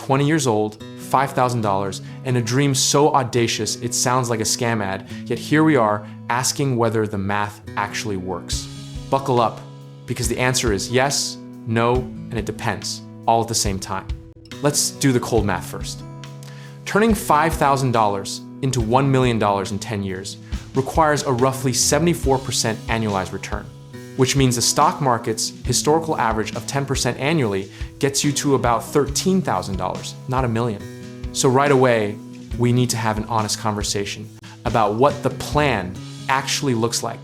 20 years old, $5,000, and a dream so audacious it sounds like a scam ad, yet here we are asking whether the math actually works. Buckle up, because the answer is yes, no, and it depends, all at the same time. Let's do the cold math first. Turning $5,000 into $1 million in 10 years requires a roughly 74% annualized return, which means the stock market's historical average of 10% annually gets you to about $13,000, not $1 million. So right away, we need to have an honest conversation about what the plan actually looks like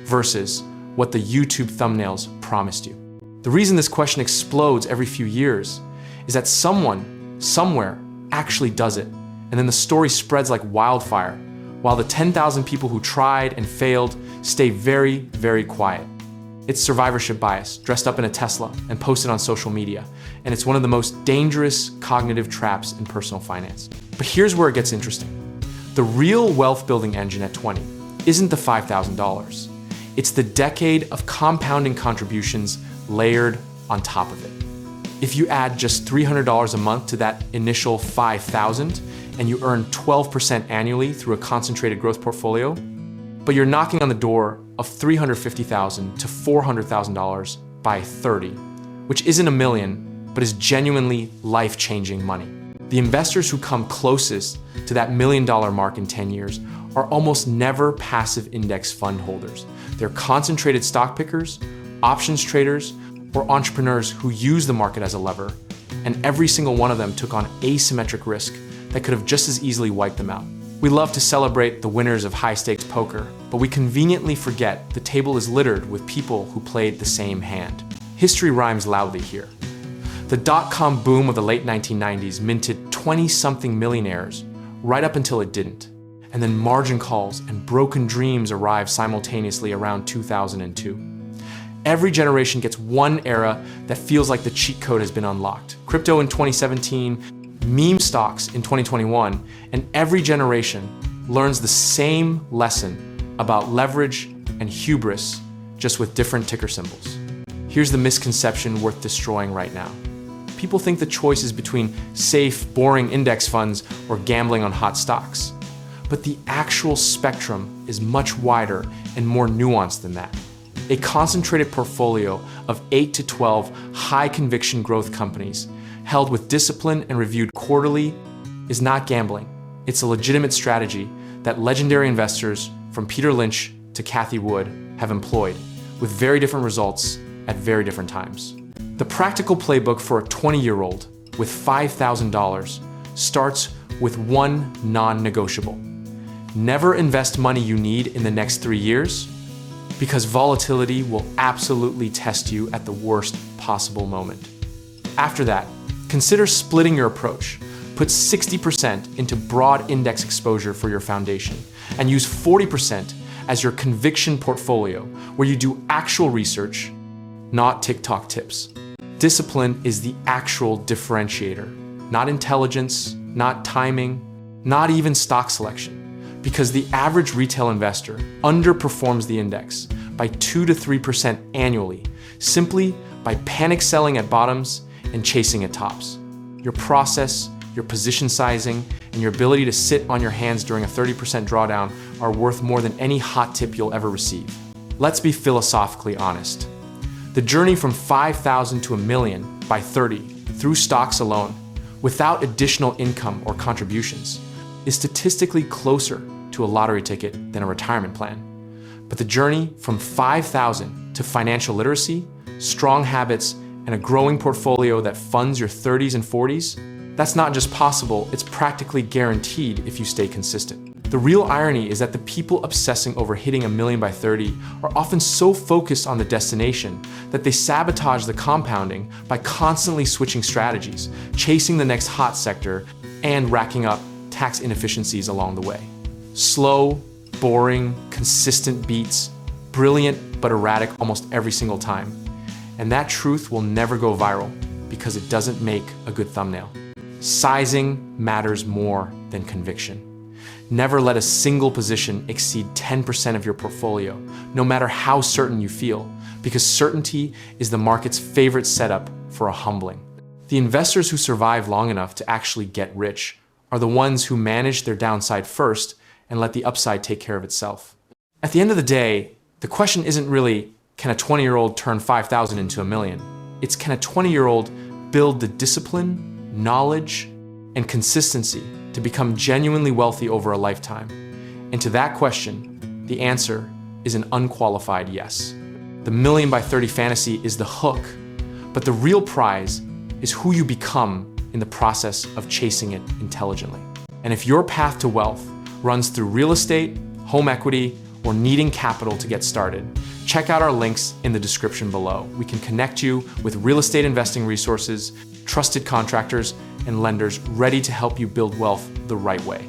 versus what the YouTube thumbnails promised you. The reason this question explodes every few years is that someone, somewhere, actually does it, and then the story spreads like wildfire, while the 10,000 people who tried and failed stay very, very quiet. It's survivorship bias, dressed up in a Tesla and posted on social media, and it's one of the most dangerous cognitive traps in personal finance. But here's where it gets interesting. The real wealth building engine at 20 isn't the $5,000. It's the decade of compounding contributions layered on top of it. If you add just $300 a month to that initial $5,000 and you earn 12% annually through a concentrated growth portfolio, but you're knocking on the door of $350,000 to $400,000 by 30, which isn't $1 million, but is genuinely life-changing money. The investors who come closest to that $1 million mark in 10 years are almost never passive index fund holders. They're concentrated stock pickers, options traders, or entrepreneurs who use the market as a lever, and every single one of them took on asymmetric risk that could have just as easily wiped them out. We love to celebrate the winners of high-stakes poker, but we conveniently forget the table is littered with people who played the same hand. History rhymes loudly here. The dot-com boom of the late 1990s minted 20-something millionaires right up until it didn't. And then margin calls and broken dreams arrived simultaneously around 2002. Every generation gets one era that feels like the cheat code has been unlocked. Crypto in 2017, meme stocks in 2021, and every generation learns the same lesson about leverage and hubris, just with different ticker symbols. Here's the misconception worth destroying right now. People think the choice is between safe, boring index funds or gambling on hot stocks. But the actual spectrum is much wider and more nuanced than that. A concentrated portfolio of 8 to 12 high-conviction growth companies held with discipline and reviewed quarterly is not gambling. It's a legitimate strategy that legendary investors from Peter Lynch to Cathie Wood have employed with very different results at very different times. The practical playbook for a 20-year-old with $5,000 starts with one non-negotiable. Never invest money you need in the next 3 years, because volatility will absolutely test you at the worst possible moment. After that, consider splitting your approach. Put 60% into broad index exposure for your foundation, and use 40% as your conviction portfolio, where you do actual research, not TikTok tips. Discipline is the actual differentiator, not intelligence, not timing, not even stock selection. Because the average retail investor underperforms the index by 2 to 3% annually, simply by panic selling at bottoms and chasing at tops. Your process, your position sizing, and your ability to sit on your hands during a 30% drawdown are worth more than any hot tip you'll ever receive. Let's be philosophically honest. The journey from 5,000 to $1 million by 30 through stocks alone, without additional income or contributions, is statistically closer to a lottery ticket than a retirement plan. But the journey from 5,000 to financial literacy, strong habits, and a growing portfolio that funds your 30s and 40s, that's not just possible, it's practically guaranteed if you stay consistent. The real irony is that the people obsessing over hitting $1 million by 30 are often so focused on the destination that they sabotage the compounding by constantly switching strategies, chasing the next hot sector, and racking up tax inefficiencies along the way. Slow, boring, consistent beats, brilliant but erratic almost every single time. And that truth will never go viral because it doesn't make a good thumbnail. Sizing matters more than conviction. Never let a single position exceed 10% of your portfolio, no matter how certain you feel, because certainty is the market's favorite setup for a humbling. The investors who survive long enough to actually get rich are the ones who manage their downside first and let the upside take care of itself. At the end of the day, the question isn't really, can a 20-year-old turn 5,000 into a million? It's, can a 20-year-old build the discipline, knowledge, and consistency to become genuinely wealthy over a lifetime? And to that question, the answer is an unqualified yes. The million by 30 fantasy is the hook, but the real prize is who you become in the process of chasing it intelligently. And if your path to wealth runs through real estate, home equity, or needing capital to get started, check out our links in the description below. We can connect you with real estate investing resources, trusted contractors, and lenders ready to help you build wealth the right way.